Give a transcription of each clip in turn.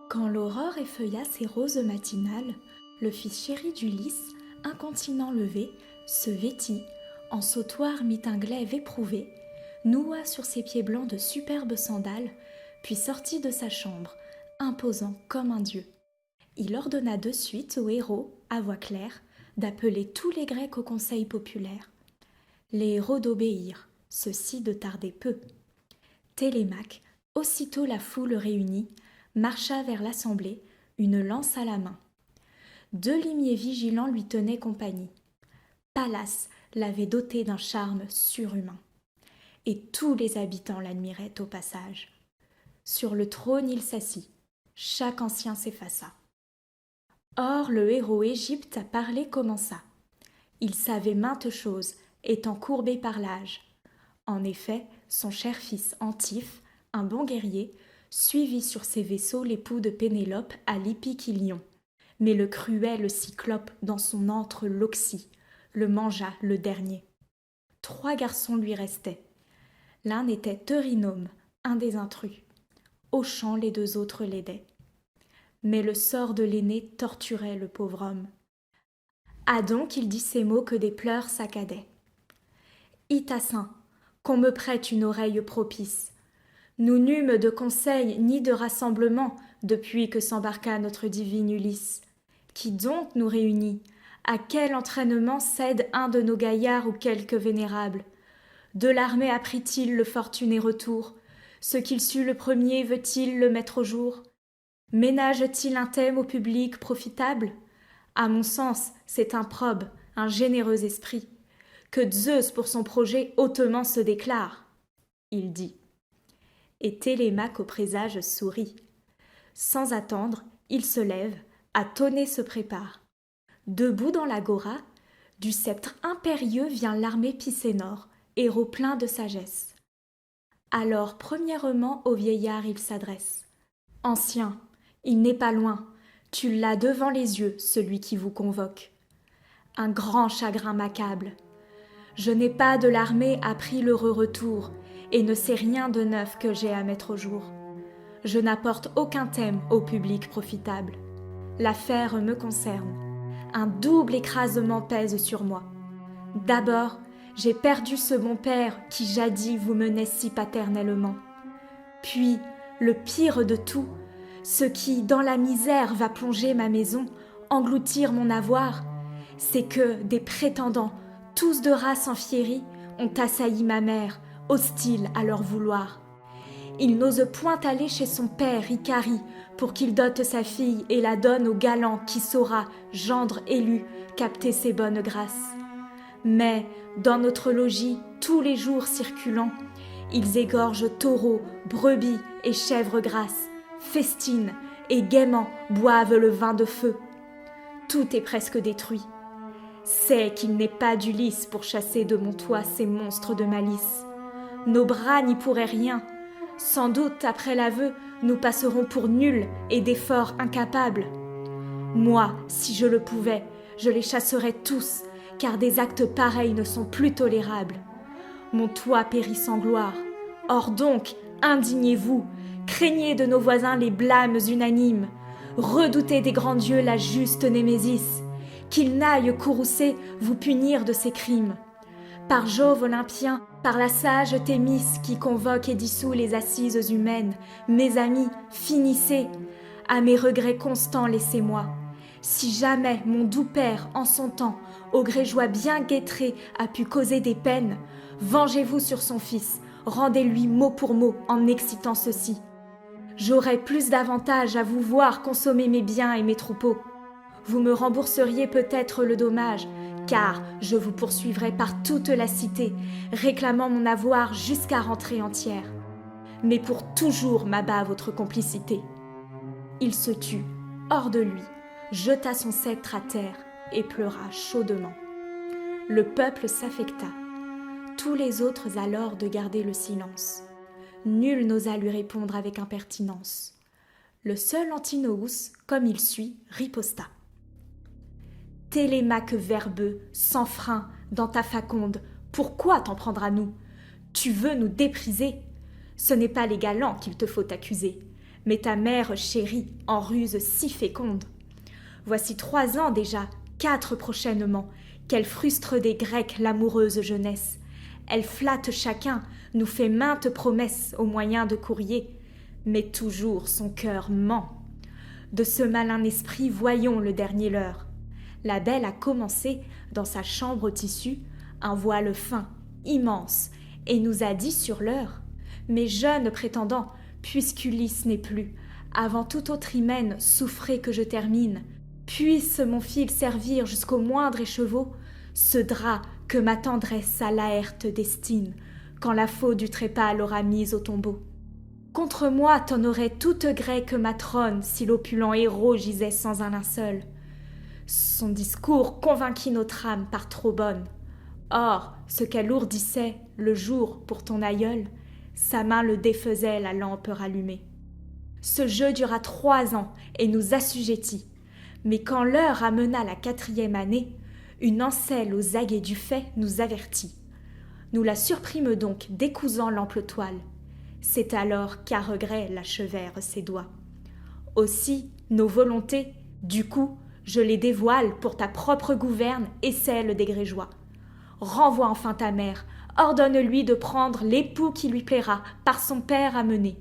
Quand l'aurore effeuilla ses roses matinales, le fils chéri d'Ulysse, incontinent levé, se vêtit, en sautoir mit un glaive éprouvé, noua sur ses pieds blancs de superbes sandales, puis sortit de sa chambre, imposant comme un dieu. Il ordonna de suite aux héros, à voix claire, d'appeler tous les Grecs au conseil populaire. Les héros d'obéir, ceux-ci de tarder peu. Télémaque, aussitôt la foule réunie, marcha vers l'assemblée, une lance à la main. 2 limiers vigilants lui tenaient compagnie. Pallas l'avait doté d'un charme surhumain. Et tous les habitants l'admiraient au passage. Sur le trône il s'assit, chaque ancien s'effaça. Or le héros Égypte à parler commença. Il savait maintes choses, étant courbé par l'âge. En effet, son cher fils Antife, un bon guerrier, suivit sur ses vaisseaux l'époux de Pénélope à l'hippique Ilion. Mais le cruel Cyclope dans son antre l'oxy, le mangea le dernier. 3 garçons lui restaient. L'un était Eurynome, un des intrus. Au champ les 2 autres l'aidaient. Mais le sort de l'aîné torturait le pauvre homme. Ah donc il dit ces mots que des pleurs saccadaient. Itassin, qu'on me prête une oreille propice. Nous n'eûmes de conseil ni de rassemblement depuis que s'embarqua notre divine Ulysse. Qui donc nous réunit? À quel entraînement cède un de nos gaillards ou quelque vénérable? De l'armée apprit-il le fortuné retour? Ce qu'il sut le premier veut-il le mettre au jour? Ménage-t-il un thème au public profitable? À mon sens, c'est improbe, un généreux esprit. Que Zeus pour son projet hautement se déclare. Il dit. Et Télémaque au présage sourit. Sans attendre, il se lève, à tonner se prépare. Debout dans l'agora, du sceptre impérieux vient l'armée Picénor, héros plein de sagesse. Alors premièrement au vieillard il s'adresse. Ancien, il n'est pas loin, tu l'as devant les yeux, celui qui vous convoque. Un grand chagrin m'accable. Je n'ai pas de l'armée appris l'heureux retour, et ne sais rien de neuf que j'ai à mettre au jour. Je n'apporte aucun thème au public profitable. L'affaire me concerne. Un double écrasement pèse sur moi. D'abord, j'ai perdu ce bon père qui jadis vous menait si paternellement. Puis, le pire de tout, ce qui, dans la misère, va plonger ma maison, engloutir mon avoir, c'est que des prétendants, tous de race enfiérie, ont assailli ma mère, hostile à leur vouloir. Il n'ose point aller chez son père Icari pour qu'il dote sa fille et la donne au galant qui saura, gendre élu, capter ses bonnes grâces. Mais, dans notre logis, tous les jours circulant, ils égorgent taureaux, brebis et chèvres grasses, festinent et gaiement boivent le vin de feu. Tout est presque détruit. C'est qu'il n'est pas d'Ulysse pour chasser de mon toit ces monstres de malice. Nos bras n'y pourraient rien. Sans doute, après l'aveu, nous passerons pour nuls et d'efforts incapables. Moi, si je le pouvais, je les chasserais tous, car des actes pareils ne sont plus tolérables. Mon toit périt sans gloire. Or donc, indignez-vous, craignez de nos voisins les blâmes unanimes, redoutez des grands dieux la juste Némésis, qu'ils n'aillent courroucé vous punir de ces crimes. Par Jove olympien, par la sage Thémis qui convoque et dissout les assises humaines, mes amis, finissez. À mes regrets constants laissez-moi. Si jamais mon doux père, en son temps, au gré joie bien guettré, a pu causer des peines, vengez-vous sur son fils, rendez-lui mot pour mot en excitant ceci. J'aurais plus d'avantage à vous voir consommer mes biens et mes troupeaux. Vous me rembourseriez peut-être le dommage, car je vous poursuivrai par toute la cité, réclamant mon avoir jusqu'à rentrer entière. Mais pour toujours m'abat votre complicité. Il se tut, hors de lui, jeta son sceptre à terre et pleura chaudement. Le peuple s'affecta. Tous les autres alors de garder le silence. Nul n'osa lui répondre avec impertinence. Le seul Antinoüs, comme il suit, riposta. Télémaque verbeux, sans frein, dans ta faconde, pourquoi t'en prendre à nous? Tu veux nous dépriser? Ce n'est pas les galants qu'il te faut accuser, mais ta mère chérie, en ruse si féconde. Voici 3 ans déjà, 4 prochainement, qu'elle frustre des Grecs l'amoureuse jeunesse. Elle flatte chacun, nous fait maintes promesses au moyen de courrier, mais toujours son cœur ment. De ce malin esprit voyons le dernier leurre. La belle a commencé, dans sa chambre tissue, un voile fin, immense, et nous a dit sur l'heure: mes jeunes prétendants, puisqu'Ulysse n'est plus, avant tout autre hymen, souffrez que je termine. Puisse mon fil servir jusqu'au moindre écheveau, ce drap que ma tendresse à Laërte destine, quand la faux du trépas l'aura mise au tombeau. Contre moi tonnerait toute grecque matrone si l'opulent héros gisait sans un linceul. Son discours convainquit notre âme par trop bonne. Or, ce qu'elle ourdissait le jour pour ton aïeul, sa main le défaisait la lampe rallumée. Ce jeu dura 3 ans et nous assujettit. Mais quand l'heure amena la 4e année, une ancelle aux aguets du fait nous avertit. Nous la surprîmes donc décousant l'ample toile. C'est alors qu'à regret l'achevèrent ses doigts. Aussi, nos volontés, du coup, je les dévoile pour ta propre gouverne et celle des Grégeois. Renvoie enfin ta mère, ordonne-lui de prendre l'époux qui lui plaira, par son père amené.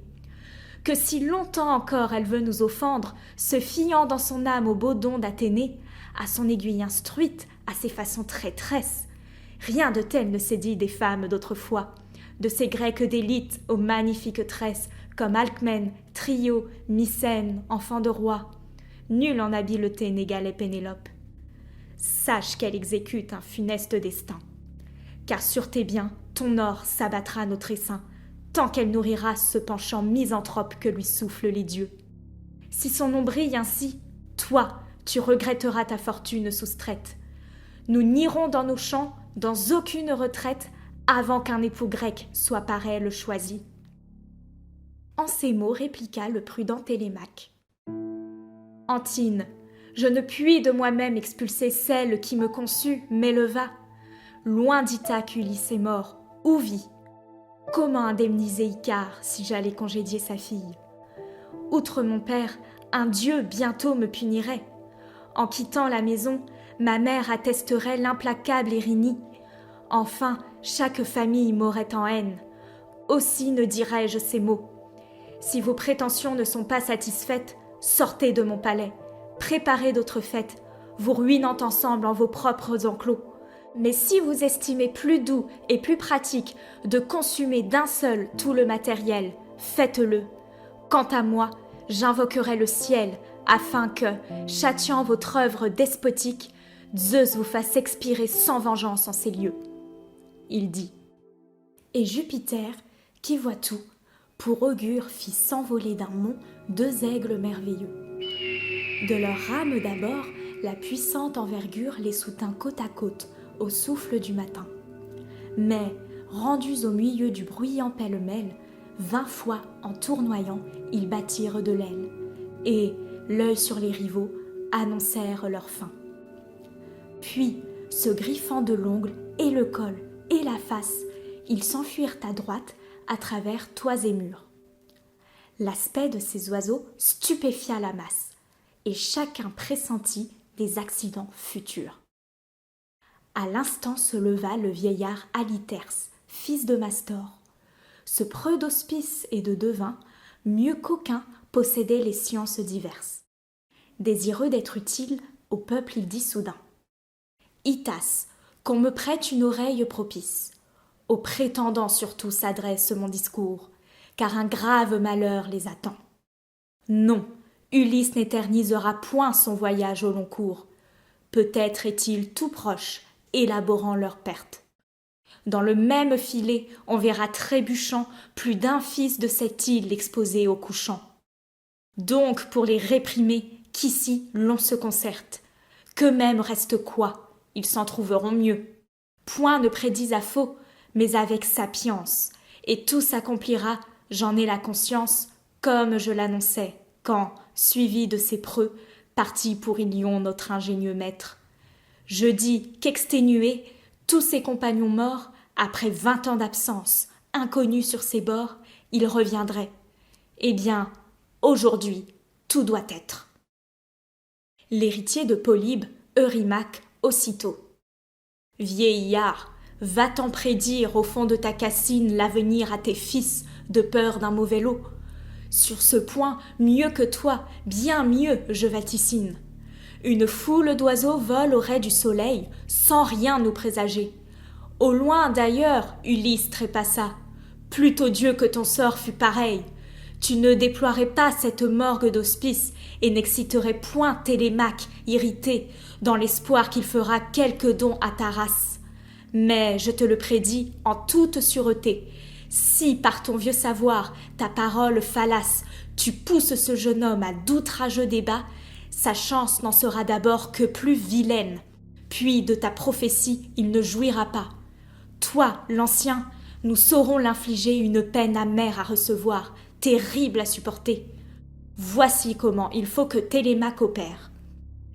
Que si longtemps encore elle veut nous offendre, se fiant dans son âme au beau don d'Athénée, à son aiguille instruite, à ses façons traîtresses, rien de tel ne s'est dit des femmes d'autrefois, de ces Grecs d'élite aux magnifiques tresses, comme Alcmène, Trio, Mycène, enfants de roi. Nul en habileté n'égalait Pénélope. Sache qu'elle exécute un funeste destin, car sur tes biens, ton or s'abattra notre essaim, tant qu'elle nourrira ce penchant misanthrope que lui soufflent les dieux. Si son nom brille ainsi, toi, tu regretteras ta fortune soustraite. Nous n'irons dans nos champs, dans aucune retraite, avant qu'un époux grec soit par elle choisi. En ces mots répliqua le prudent Télémaque. Antine, je ne puis de moi-même expulser celle qui me conçut, m'éleva. Loin d'Ithaque qu'Ulysse est mort, où vit? Comment indemniser Icare si j'allais congédier sa fille? Outre mon père, un dieu bientôt me punirait. En quittant la maison, ma mère attesterait l'implacable Érynie. Enfin, chaque famille m'aurait en haine. Aussi ne dirai-je ces mots. Si vos prétentions ne sont pas satisfaites, sortez de mon palais, préparez d'autres fêtes, vous ruinant ensemble en vos propres enclos. Mais si vous estimez plus doux et plus pratique de consommer d'un seul tout le matériel, faites-le. Quant à moi, j'invoquerai le ciel afin que, châtiant votre œuvre despotique, Zeus vous fasse expirer sans vengeance en ces lieux. Il dit. Et Jupiter, qui voit tout, pour augure fit s'envoler d'un mont 2 aigles merveilleux. De leurs rames d'abord, la puissante envergure les soutint côte à côte au souffle du matin. Mais, rendus au milieu du bruyant pêle-mêle, 20 fois en tournoyant, ils battirent de l'aile, et, l'œil sur les rivaux, annoncèrent leur fin. Puis, se griffant de l'ongle et le col et la face, ils s'enfuirent à droite à travers toits et murs. L'aspect de ces oiseaux stupéfia la masse, et chacun pressentit des accidents futurs. À l'instant se leva le vieillard Alytherse, fils de Mastor. Ce preux d'hospice et de devin, mieux qu'aucun, possédait les sciences diverses. Désireux d'être utile, au peuple il dit soudain. Itas, qu'on me prête une oreille propice. Aux prétendants surtout s'adresse mon discours, car un grave malheur les attend. Non, Ulysse n'éternisera point son voyage au long cours. Peut-être est-il tout proche, élaborant leur perte. Dans le même filet, on verra trébuchant plus d'un fils de cette île exposé au couchant. Donc, pour les réprimer, qu'ici l'on se concerte. Qu'eux-mêmes restent quoi? Ils s'en trouveront mieux. Point ne prédis à faux, mais avec sapience, et tout s'accomplira, j'en ai la conscience, comme je l'annonçais, quand, suivi de ces preux, partit pour Ilion notre ingénieux maître. Je dis qu'exténués, tous ses compagnons morts, après 20 ans d'absence, inconnus sur ses bords, ils reviendraient. Eh bien, Aujourd'hui, tout doit être. L'héritier de Polybe, Eurymaque, aussitôt. Vieillard, va-t'en prédire au fond de ta cassine l'avenir à tes fils, de peur d'un mauvais lot. Sur ce point, mieux que toi, bien mieux, je vaticine. Une foule d'oiseaux vole au rais du soleil, sans rien nous présager. Au loin d'ailleurs, Ulysse trépassa. Plutôt Dieu que ton sort fût pareil. Tu ne déploierais pas cette morgue d'hospice et n'exciterais point Télémaque, irrité, dans l'espoir qu'il fera quelque don à ta race. Mais je te le prédis en toute sûreté, si par ton vieux savoir, ta parole fallace, tu pousses ce jeune homme à d'outrageux débats, sa chance n'en sera d'abord que plus vilaine. Puis de ta prophétie il ne jouira pas. Toi, l'ancien, nous saurons l'infliger une peine amère à recevoir, terrible à supporter. Voici comment il faut que Télémaque opère.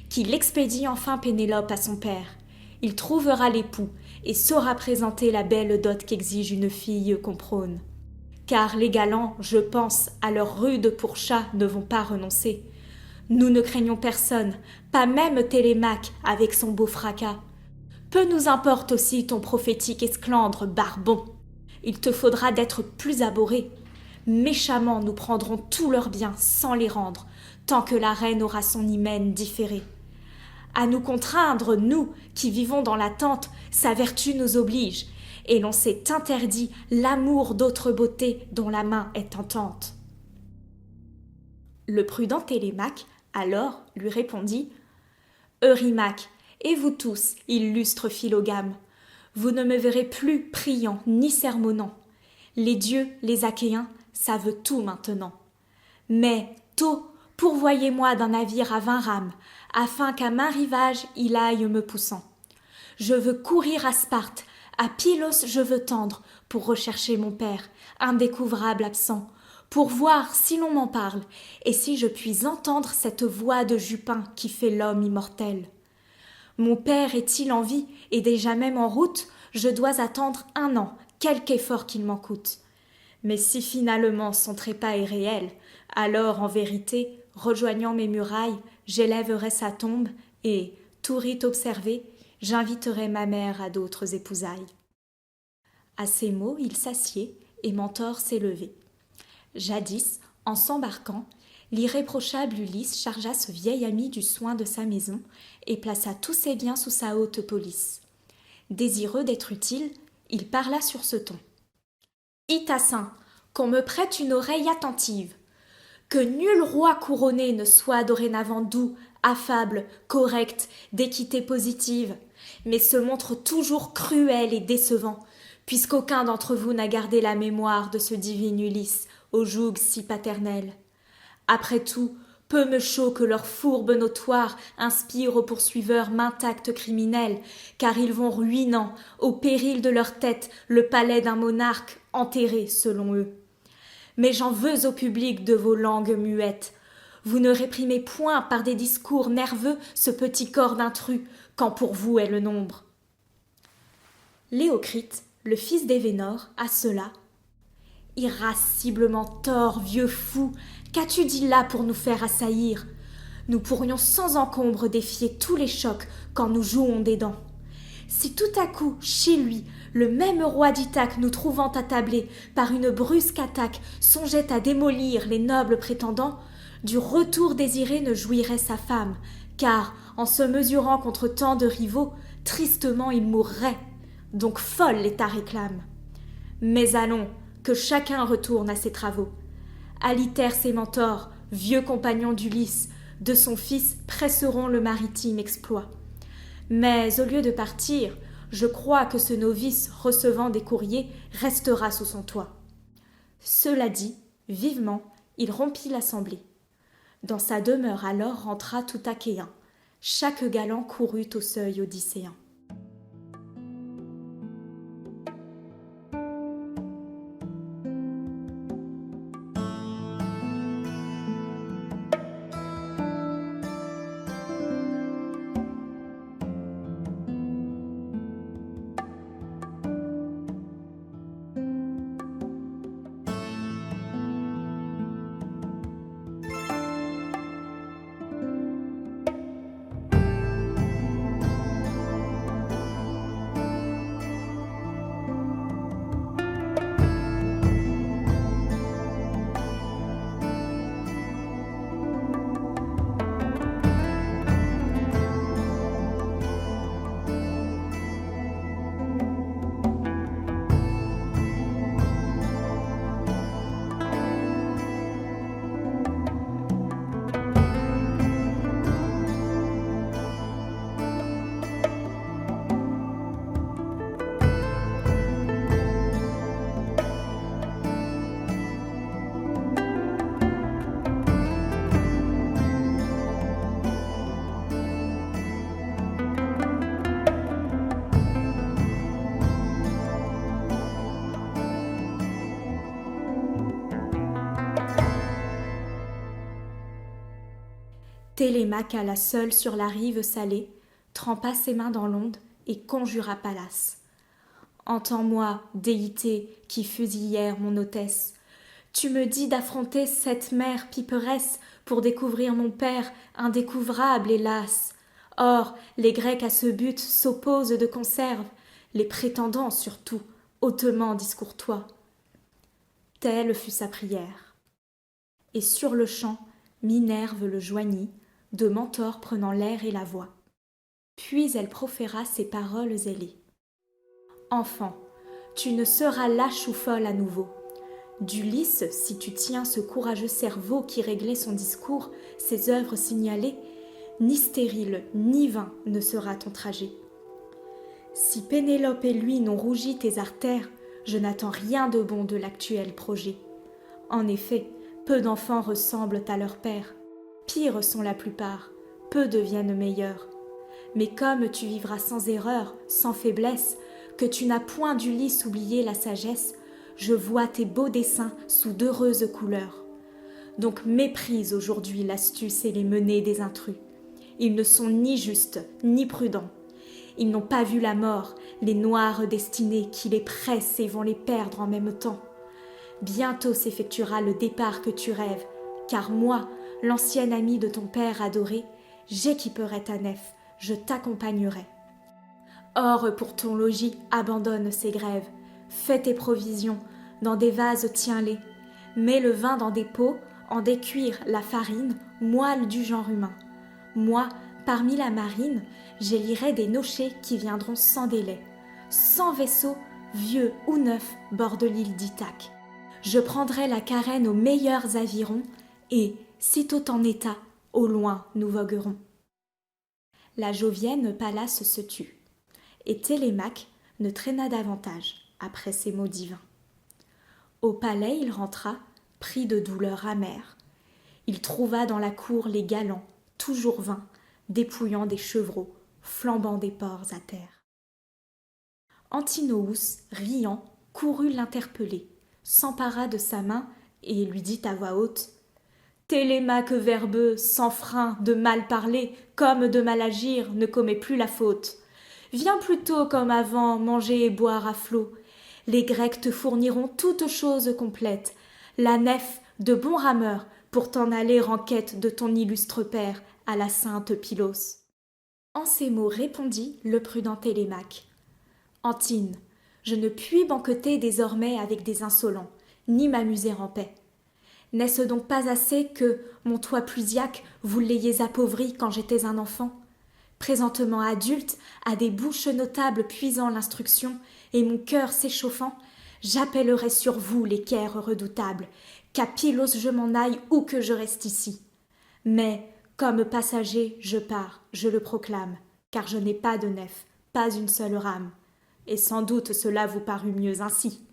Qu'il expédie enfin Pénélope à son père. Il trouvera l'époux et saura présenter la belle dot qu'exige une fille qu'on prône. Car les galants, je pense, à leur rude pourchat ne vont pas renoncer. Nous ne craignons personne, pas même Télémaque avec son beau fracas. Peu nous importe aussi ton prophétique esclandre, barbon. Il te faudra d'être plus abhorré. Méchamment nous prendrons tous leurs biens sans les rendre, tant que la reine aura son hymen différé. À nous contraindre, nous, qui vivons dans l'attente, sa vertu nous oblige, et l'on s'est interdit l'amour d'autre beauté dont la main est tentante. Le prudent Télémaque, alors, lui répondit « Eurymaque, et vous tous, illustres Philogames, vous ne me verrez plus priant ni sermonnant. Les dieux, les Achéens, savent tout maintenant. Mais, tôt, pourvoyez-moi d'un navire à 20 rames, afin qu'à main rivage il aille me poussant. Je veux courir à Sparte, à Pylos je veux tendre, pour rechercher mon père, indécouvrable absent, pour voir si l'on m'en parle, et si je puis entendre cette voix de Jupin qui fait l'homme immortel. Mon père est-il en vie, et déjà même en route, je dois attendre 1 an, quelque effort qu'il m'en coûte. Mais si finalement son trépas est réel, alors en vérité, rejoignant mes murailles, j'élèverai sa tombe, et, tout rite observé, j'inviterai ma mère à d'autres épousailles. À ces mots, il s'assied, et Mentor s'est levé. Jadis, en s'embarquant, l'irréprochable Ulysse chargea ce vieil ami du soin de sa maison et plaça tous ses biens sous sa haute police. Désireux d'être utile, il parla sur ce ton. « Itassin, qu'on me prête une oreille attentive. Que nul roi couronné ne soit dorénavant doux, affable, correct, d'équité positive, mais se montre toujours cruel et décevant, puisqu'aucun d'entre vous n'a gardé la mémoire de ce divin Ulysse, au joug si paternel. Après tout, peu me chaud que leur fourbe notoire inspire aux poursuiveurs maint acte criminel, car ils vont ruinant, au péril de leur tête, le palais d'un monarque enterré selon eux. Mais j'en veux au public de vos langues muettes. Vous ne réprimez point par des discours nerveux ce petit corps d'intrus, quand pour vous est le nombre. » Léocrite, le fils d'Événor, à cela. « Irasciblement tort, vieux fou, qu'as-tu dit là pour nous faire assaillir? Nous pourrions sans encombre défier tous les chocs quand nous jouons des dents. Si tout à coup, chez lui, le même roi d'Ithaque nous trouvant attablés par une brusque attaque songeait à démolir les nobles prétendants, du retour désiré ne jouirait sa femme, car, en se mesurant contre tant de rivaux, tristement il mourrait. Donc folle l'État réclame. Mais allons, que chacun retourne à ses travaux. Alithère et Mentor, vieux compagnons d'Ulysse, de son fils presseront le maritime exploit. Mais au lieu de partir, je crois que ce novice recevant des courriers restera sous son toit. » Cela dit, vivement, il rompit l'assemblée. Dans sa demeure alors rentra tout Achéen. Chaque galant courut au seuil odysséen. Télémaque alla seul sur la rive salée, trempa ses mains dans l'onde et conjura Pallas. Entends-moi, déité qui fus hier mon hôtesse. Tu me dis d'affronter cette mer piperesse pour découvrir mon père indécouvrable, hélas. Or, les Grecs à ce but s'opposent de conserve, les prétendants surtout, hautement discourtois. Telle fut sa prière. Et sur-le-champ, Minerve le joignit, de Mentor prenant l'air et la voix. Puis elle proféra ces paroles ailées. Enfant, tu ne seras lâche ou folle à nouveau. D'Ulysse, si tu tiens ce courageux cerveau qui réglait son discours, ses œuvres signalées, ni stérile ni vain ne sera ton trajet. Si Pénélope et lui n'ont rougi tes artères, je n'attends rien de bon de l'actuel projet. En effet, peu d'enfants ressemblent à leur père. Pires sont la plupart, peu deviennent meilleurs. Mais comme tu vivras sans erreur, sans faiblesse, que tu n'as point d'Ulysse oublié la sagesse, je vois tes beaux dessins sous d'heureuses couleurs. Donc méprise aujourd'hui l'astuce et les menées des intrus. Ils ne sont ni justes, ni prudents. Ils n'ont pas vu la mort, les noires destinées qui les pressent et vont les perdre en même temps. Bientôt s'effectuera le départ que tu rêves, car moi, l'ancienne amie de ton père adoré, j'équiperai ta nef, je t'accompagnerai. Or, pour ton logis, abandonne ces grèves, fais tes provisions, dans des vases tiens-les, mets le vin dans des pots, en des cuirs la farine, moelle du genre humain. Moi, parmi la marine, j'élirai des nochers qui viendront sans délai. 100 vaisseaux, vieux ou neufs, bordent l'île d'Ithaque. Je prendrai la carène aux meilleurs avirons, et, sitôt en état, au loin nous voguerons. La jovienne Pallas se tut, et Télémaque ne traîna davantage après ces mots divins. Au palais il rentra, pris de douleur amère. Il trouva dans la cour les galants, toujours vains, dépouillant des chevreaux, flambant des porcs à terre. Antinous, riant, courut l'interpeller, s'empara de sa main et lui dit à voix haute: Télémaque verbeux, sans frein, de mal parler, comme de mal agir, ne commet plus la faute. Viens plutôt comme avant manger et boire à flot. Les Grecs te fourniront toutes choses complètes, la nef de bons rameurs pour t'en aller en quête de ton illustre père à la sainte Pylos. En ces mots répondit le prudent Télémaque. Antine, je ne puis banqueter désormais avec des insolents, ni m'amuser en paix. N'est-ce donc pas assez que, mon toit Plusiaque, vous l'ayez appauvri quand j'étais un enfant? Présentement adulte, à des bouches notables puisant l'instruction, et mon cœur s'échauffant, j'appellerai sur vous les Caires redoutables, qu'à Pylos je m'en aille ou que je reste ici. Mais, comme passager, je pars, je le proclame, car je n'ai pas de nef, pas une seule rame, et sans doute cela vous parut mieux ainsi.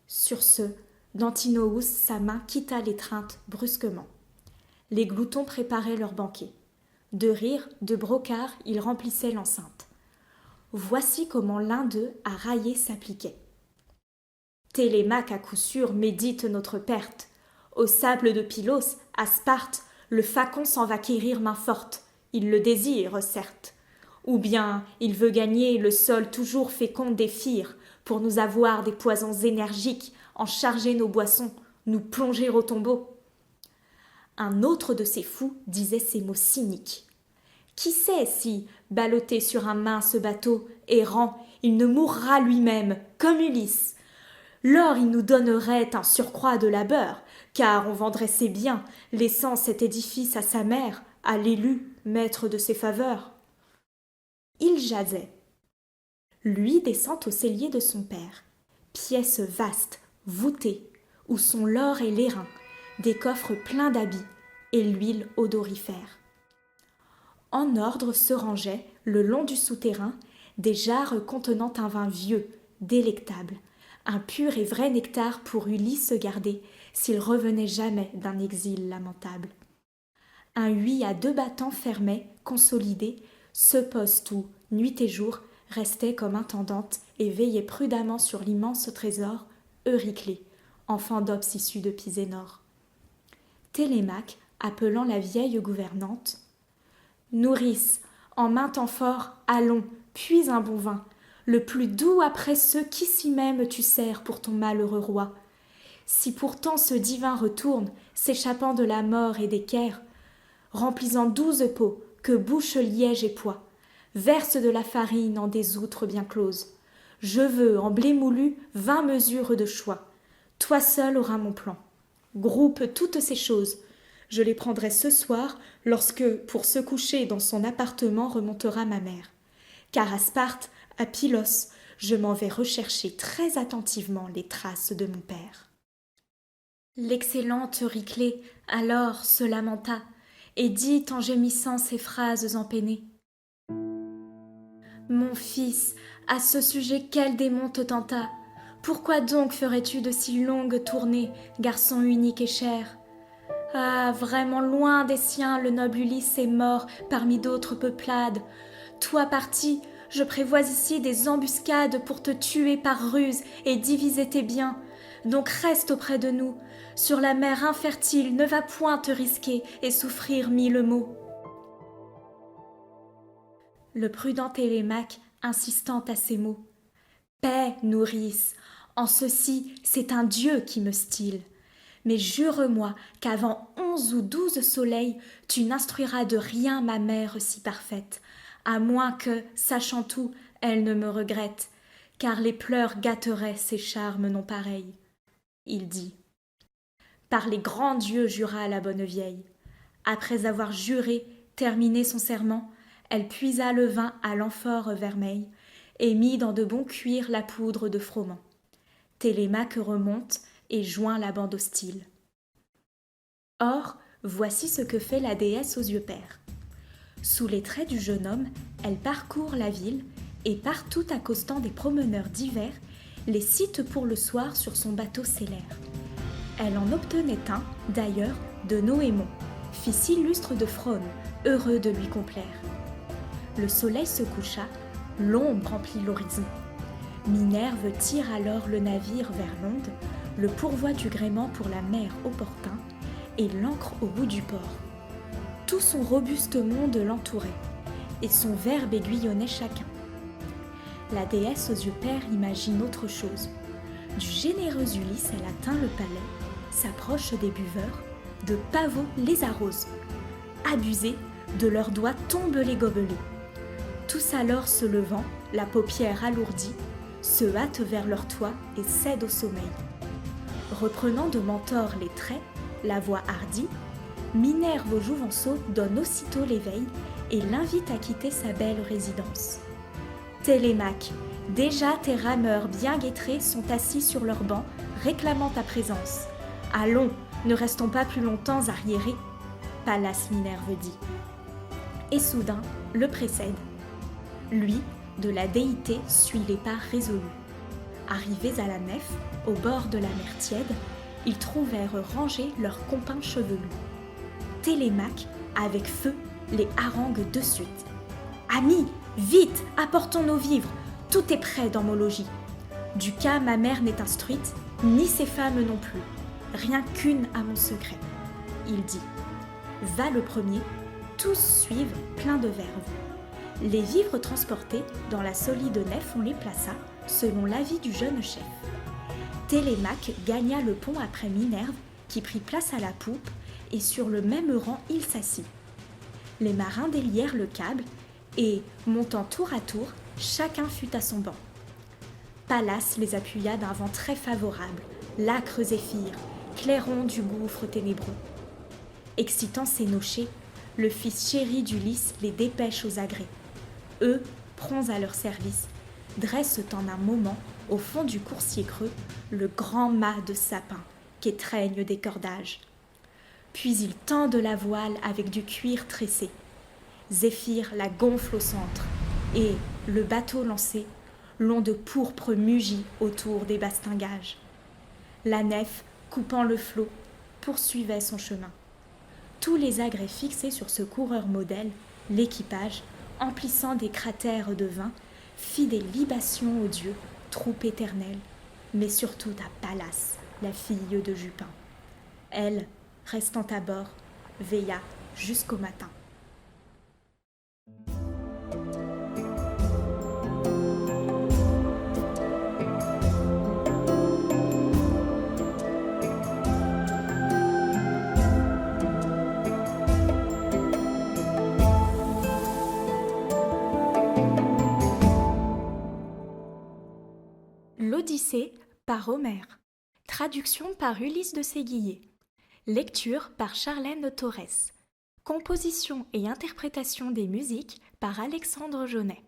Sur ce, d'Antinous sa main quitta l'étreinte brusquement. Les gloutons préparaient leur banquet. De rire, de brocart, ils remplissaient l'enceinte. Voici comment l'un d'eux à railler s'appliquait. Télémaque à coup sûr médite notre perte. Au sable de Pylos, à Sparte, le facon s'en va quérir main forte. Il le désire, certes. Ou bien il veut gagner le sol toujours fécond des Phires, pour nous avoir des poisons énergiques, en charger nos boissons, nous plonger au tombeau. Un autre de ces fous disait ces mots cyniques. Qui sait si, ballotté sur un mince bateau, errant, il ne mourra lui-même, comme Ulysse. Lors il nous donnerait un surcroît de labeur, car on vendrait ses biens, laissant cet édifice à sa mère, à l'élu, maître de ses faveurs. Il jasait. Lui descend au cellier de son père, pièce vaste, voûtée, où sont l'or et l'airain, des coffres pleins d'habits et l'huile odorifère. En ordre se rangeaient, le long du souterrain, des jarres contenant un vin vieux, délectable, un pur et vrai nectar pour Ulysse garder, s'il revenait jamais d'un exil lamentable. Un huis à 2 battants fermait, consolidé, ce poste où, nuit et jour, restait comme intendante et veillait prudemment sur l'immense trésor, Euryclée, enfant d'Ops issu de Pisénor. Télémaque, appelant la vieille gouvernante. Nourrice, en main temps fort, allons, puis un bon vin, le plus doux après ceux qu'ici même tu sers pour ton malheureux roi. Si pourtant ce divin retourne, s'échappant de la mort et des caires, remplissant 12 pots que bouche liège et pois, verse de la farine en des outres bien closes. Je veux, en blé moulu, 20 mesures de choix. Toi seul auras mon plan. Groupe toutes ces choses. Je les prendrai ce soir, lorsque, pour se coucher dans son appartement, remontera ma mère. Car à Sparte, à Pylos, je m'en vais rechercher très attentivement les traces de mon père. L'excellente Euryclée alors se lamenta et dit en gémissant ces phrases empeinées. Mon fils, à ce sujet quel démon te tenta? Pourquoi donc ferais-tu de si longues tournées, garçon unique et cher? Ah, vraiment loin des siens, le noble Ulysse est mort parmi d'autres peuplades. Toi parti, je prévois ici des embuscades pour te tuer par ruse et diviser tes biens. Donc reste auprès de nous. Sur la mer infertile, ne va point te risquer et souffrir 1000 maux. Le prudent Télémaque insistant à ces mots. Paix, nourrice, en ceci c'est un dieu qui me style. Mais jure-moi qu'avant 11 ou 12 soleils, tu n'instruiras de rien ma mère si parfaite, à moins que, sachant tout, elle ne me regrette, car les pleurs gâteraient ses charmes non pareils. Il dit. Par les grands dieux jura la bonne vieille. Après avoir juré, terminé son serment, elle puisa le vin à l'amphore vermeille et mit dans de bons cuirs la poudre de froment. Télémaque remonte et joint la bande hostile. Or, voici ce que fait la déesse aux yeux pères. Sous les traits du jeune homme, elle parcourt la ville et partout accostant des promeneurs divers, les cite pour le soir sur son bateau stellaire. Elle en obtenait un, d'ailleurs, de Noémon, fils illustre de Frone, heureux de lui complaire. Le soleil se coucha, l'ombre remplit l'horizon. Minerve tire alors le navire vers l'onde, le pourvoi du gréement pour la mer opportun, et l'ancre au bout du port. Tout son robuste monde l'entourait, et son verbe aiguillonnait chacun. La déesse aux yeux pères imagine autre chose. Du généreux Ulysse, elle atteint le palais, s'approche des buveurs, de pavots les arrose. Abusés, de leurs doigts tombent les gobelets. Tous alors se levant, la paupière alourdie, se hâtent vers leur toit et cèdent au sommeil. Reprenant de Mentor les traits, la voix hardie, Minerve au Jouvenceau donne aussitôt l'éveil et l'invite à quitter sa belle résidence. Télémaque, déjà tes rameurs bien guettrés sont assis sur leur banc, réclamant ta présence. Allons, ne restons pas plus longtemps arriérés, Pallas Minerve dit. Et soudain, le précède. Lui, de la déité, suit les pas résolus. Arrivés à la nef, au bord de la mer tiède, ils trouvèrent rangés leurs compagnes chevelus. Télémaque, avec feu, les harangue de suite. Amis, vite, apportons nos vivres, tout est prêt dans mon logis. Du cas, ma mère n'est instruite, ni ses femmes non plus, rien qu'une à mon secret. Il dit. Va le premier, tous suivent plein de verve. Les vivres transportés dans la solide nef, on les plaça, selon l'avis du jeune chef. Télémaque gagna le pont après Minerve, qui prit place à la poupe, et sur le même rang il s'assit. Les marins délièrent le câble, et, montant tour à tour, chacun fut à son banc. Pallas les appuya d'un vent très favorable, l'âcre zéphyr, clairon du gouffre ténébreux. Excitant ses nochers, le fils chéri d'Ulysse les dépêche aux agrès. Eux, prompts à leur service, dressent en un moment, au fond du coursier creux, le grand mât de sapin qu'étreignent des cordages. Puis ils tendent la voile avec du cuir tressé. Zéphyr la gonfle au centre, et, le bateau lancé, l'onde pourpre mugit autour des bastingages. La nef, coupant le flot, poursuivait son chemin. Tous les agrès fixés sur ce coureur modèle, l'équipage, emplissant des cratères de vin, fit des libations aux dieux, troupe éternelle, mais surtout à Pallas, la fille de Jupin. Elle, restant à bord, veilla jusqu'au matin. L'Odyssée par Homère. Traduction par Ulysse de Séguier. Lecture par Charlène Torres. Composition et interprétation des musiques par Alexandre Jaunet.